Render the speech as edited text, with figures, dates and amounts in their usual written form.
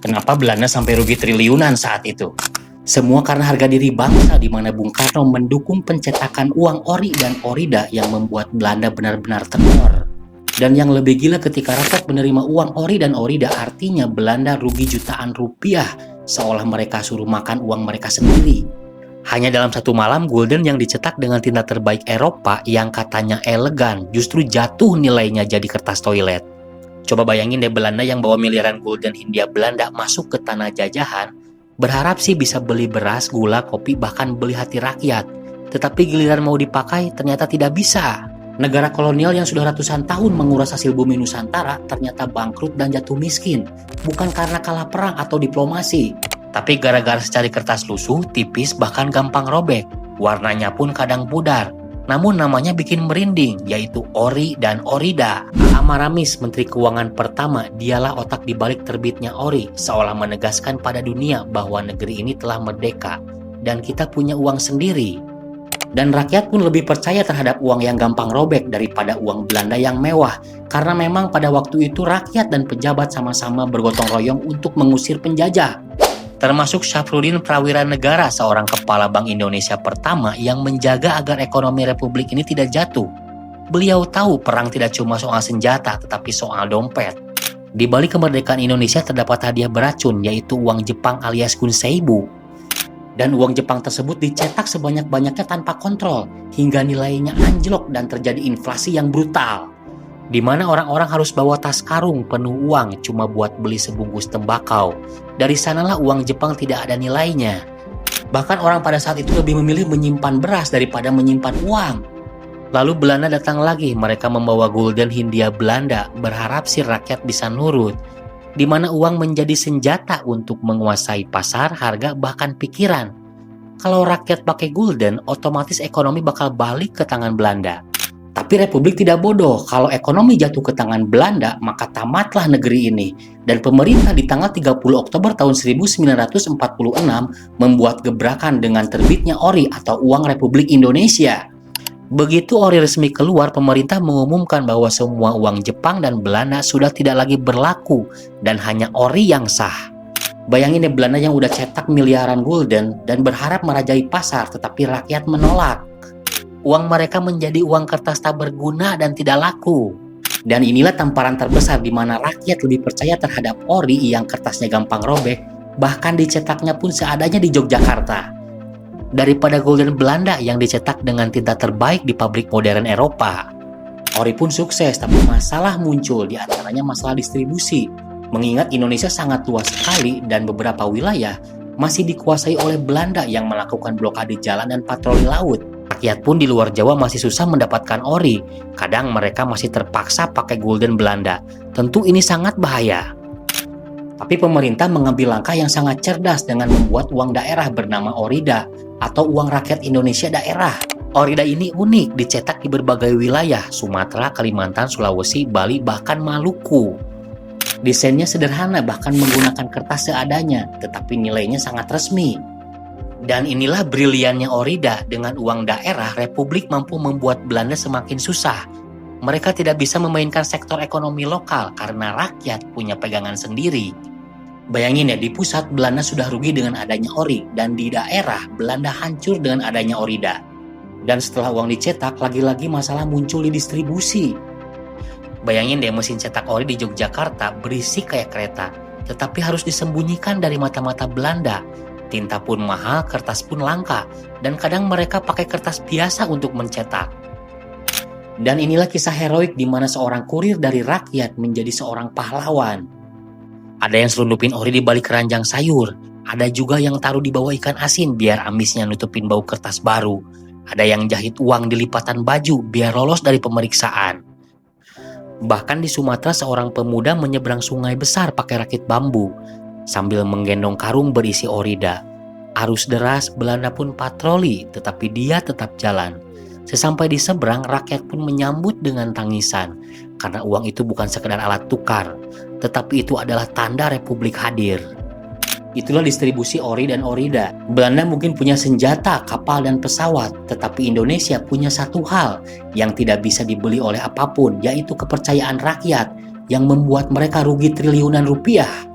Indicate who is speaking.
Speaker 1: Kenapa Belanda sampai rugi triliunan saat itu? Semua karena harga diri bangsa di mana Bung Karno mendukung pencetakan uang ori dan orida yang membuat Belanda benar-benar teror. Dan yang lebih gila ketika rakyat menerima uang ori dan orida artinya Belanda rugi jutaan rupiah seolah mereka suruh makan uang mereka sendiri. Hanya dalam satu malam gulden yang dicetak dengan tinta terbaik Eropa yang katanya elegan justru jatuh nilainya jadi kertas toilet. Coba bayangin deh Belanda yang bawa miliaran gulden Hindia Belanda masuk ke tanah jajahan, berharap sih bisa beli beras, gula, kopi, bahkan beli hati rakyat. Tetapi giliran mau dipakai ternyata tidak bisa. Negara kolonial yang sudah ratusan tahun menguras hasil bumi Nusantara ternyata bangkrut dan jatuh miskin. Bukan karena kalah perang atau diplomasi, tapi gara-gara secari kertas lusuh, tipis, bahkan gampang robek. Warnanya pun kadang pudar. Namun namanya bikin merinding, yaitu ori dan orida. Amaramis, Menteri Keuangan pertama, dialah otak dibalik terbitnya ori, seolah menegaskan pada dunia bahwa negeri ini telah merdeka dan kita punya uang sendiri. Dan rakyat pun lebih percaya terhadap uang yang gampang robek daripada uang Belanda yang mewah, karena memang pada waktu itu rakyat dan pejabat sama-sama bergotong royong untuk mengusir penjajah. Termasuk Syafruddin Prawira Negara, seorang kepala Bank Indonesia pertama yang menjaga agar ekonomi Republik ini tidak jatuh. Beliau tahu perang tidak cuma soal senjata, tetapi soal dompet. Di balik kemerdekaan Indonesia terdapat hadiah beracun, yaitu uang Jepang alias Gunseibu. Dan uang Jepang tersebut dicetak sebanyak-banyaknya tanpa kontrol, hingga nilainya anjlok dan terjadi inflasi yang brutal. Di mana orang-orang harus bawa tas karung penuh uang cuma buat beli sebungkus tembakau. Dari sanalah uang Jepang tidak ada nilainya. Bahkan orang pada saat itu lebih memilih menyimpan beras daripada menyimpan uang. Lalu Belanda datang lagi, mereka membawa gulden Hindia Belanda, berharap si rakyat bisa nurut. Di mana uang menjadi senjata untuk menguasai pasar, harga, bahkan pikiran. Kalau rakyat pakai gulden, otomatis ekonomi bakal balik ke tangan Belanda. Tapi Republik tidak bodoh, kalau ekonomi jatuh ke tangan Belanda, maka tamatlah negeri ini. Dan pemerintah di tanggal 30 Oktober tahun 1946 membuat gebrakan dengan terbitnya ori atau uang Republik Indonesia. Begitu ori resmi keluar, pemerintah mengumumkan bahwa semua uang Jepang dan Belanda sudah tidak lagi berlaku dan hanya ori yang sah. Bayangin deh Belanda yang udah cetak miliaran gulden dan berharap merajai pasar, tetapi rakyat menolak. Uang mereka menjadi uang kertas tak berguna dan tidak laku. Dan inilah tamparan terbesar di mana rakyat lebih percaya terhadap ori yang kertasnya gampang robek, bahkan dicetaknya pun seadanya di Yogyakarta, daripada gulden Belanda yang dicetak dengan tinta terbaik di pabrik modern Eropa. Ori pun sukses, tapi masalah muncul, di antaranya masalah distribusi. Mengingat Indonesia sangat luas sekali dan beberapa wilayah masih dikuasai oleh Belanda yang melakukan blokade jalan dan patroli laut. Rakyat pun di luar Jawa masih susah mendapatkan ori. Kadang mereka masih terpaksa pakai gulden Belanda. Tentu ini sangat bahaya. Tapi pemerintah mengambil langkah yang sangat cerdas dengan membuat uang daerah bernama orida atau uang rakyat Indonesia daerah. Orida ini unik, dicetak di berbagai wilayah, Sumatera, Kalimantan, Sulawesi, Bali, bahkan Maluku. Desainnya sederhana, bahkan menggunakan kertas seadanya, tetapi nilainya sangat resmi. Dan inilah briliannya orida, dengan uang daerah, Republik mampu membuat Belanda semakin susah. Mereka tidak bisa memainkan sektor ekonomi lokal karena rakyat punya pegangan sendiri. Bayangin ya, di pusat Belanda sudah rugi dengan adanya ori, dan di daerah Belanda hancur dengan adanya orida. Dan setelah uang dicetak, lagi-lagi masalah muncul di distribusi. Bayangin deh mesin cetak ori di Yogyakarta berisik kayak kereta, tetapi harus disembunyikan dari mata-mata Belanda. Tinta pun mahal, kertas pun langka, dan kadang mereka pakai kertas biasa untuk mencetak. Dan inilah kisah heroik di mana seorang kurir dari rakyat menjadi seorang pahlawan. Ada yang selundupin ori di balik keranjang sayur, ada juga yang taruh di bawah ikan asin biar amisnya nutupin bau kertas baru. Ada yang jahit uang di lipatan baju biar lolos dari pemeriksaan. Bahkan di Sumatera seorang pemuda menyeberang sungai besar pakai rakit bambu sambil menggendong karung berisi orida. Arus deras, Belanda pun patroli, tetapi dia tetap jalan. Sesampai di seberang, rakyat pun menyambut dengan tangisan, karena uang itu bukan sekedar alat tukar, tetapi itu adalah tanda Republik hadir. Itulah distribusi ori dan orida. Belanda mungkin punya senjata, kapal, dan pesawat, tetapi Indonesia punya satu hal yang tidak bisa dibeli oleh apapun, yaitu kepercayaan rakyat yang membuat mereka rugi triliunan rupiah.